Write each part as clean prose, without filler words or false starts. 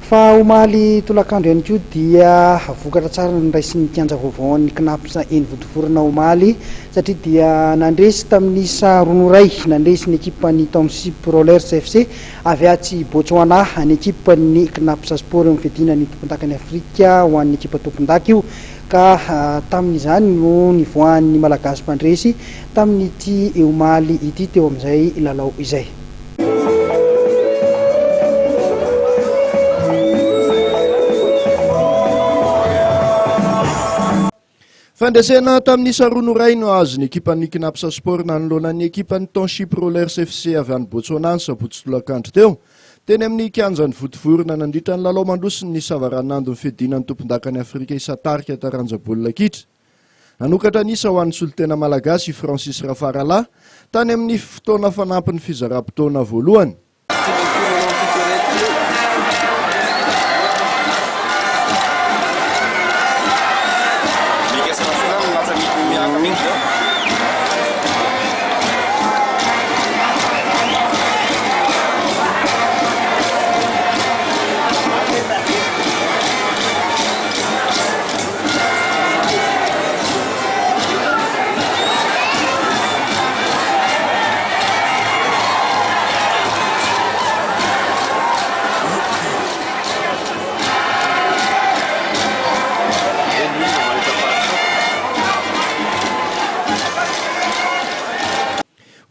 fa omaly tolakandro ihany koa dia vokatra tsara ny raisiny kianja vaovao ny knapsa eny votovorona omaly satria dia nandresy tamin'ny saronoray nandresy ny ekipany Township Rollers FC avy atsy Botswana ny ekipany knapsa sport eo fidina ny tompontakany Afrika ho an'ny ekipa tompondaky io ka tamin'izany no nivoahan'ny malagasy mpandresy tamin'ity omaly ity teo amin'izay lalao izay. Fandresena tamin'ny saronoray no azony ekipan'ny knapsa sport nanoloanan'ny ekipan'ny Township Rollers FC avy any Botswana ny sabotsy tolakandro teo teny amin'ny kianjan'ny votovorona nandritra ny lalao mandrosiny ny savaranando ny fidinan'ny tompondakany Afrika isatarika taranjabolina kitra. Nanokatra nisa ho an'ny solotena malagasy Francis Rafarala tany amin'ny fotoana fanampin'ny fizaram-potoana voalohany.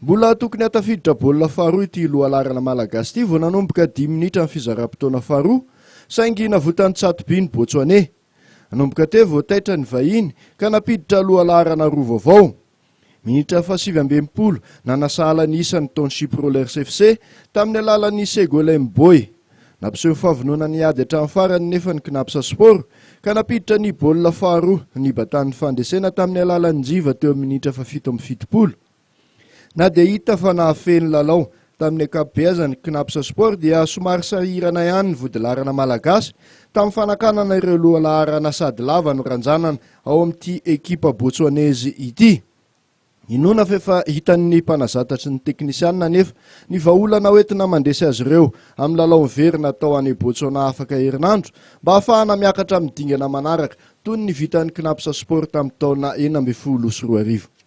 Mbola tokony hatafiditra baolina faharoa ity lohalarana malagasy ity vao nanomboka 10 minitra amin'ny fizaram-potoana faharoa saingy navotany Tsatoby ny Botswane. Nanomboka teo vao taitra ny vahiny ka napiditra lohalarana roa vaovao. Minitra 7:20 nanasahala ny isan'ny Township Rollers FC tamin'ny alalan'ny Segolem Boy. Nampiseho favonona ny ady hatramin'ny farany nefa ny knapsa sport ka napiditra ny baolina faharoa ny batan'ny fandresena tamin'ny alalan'ny jiva teo amin'ny minitra 7:70. Na dia hita fa nahafeny lalao tamin'ny ankapobezany knapsa sport dia somary sahirana ihany ny vodilarana malagasy tamin'ny fanakanana ireo lohalarana sady lava no ranjanana ao amin'ity ekipa botswanezy ity. Inona fefa hitan'ny mpanazatatry ny teknisianina nefa ny vahaolana hoentina mandresy azy ireo amin'ny lalao miverina atao any Botswana afaka herinandro mba ahafahana miakatra amin'ny dingana manaraka toy ny vitan'ny knapsa sport tamin'ny taona 2014.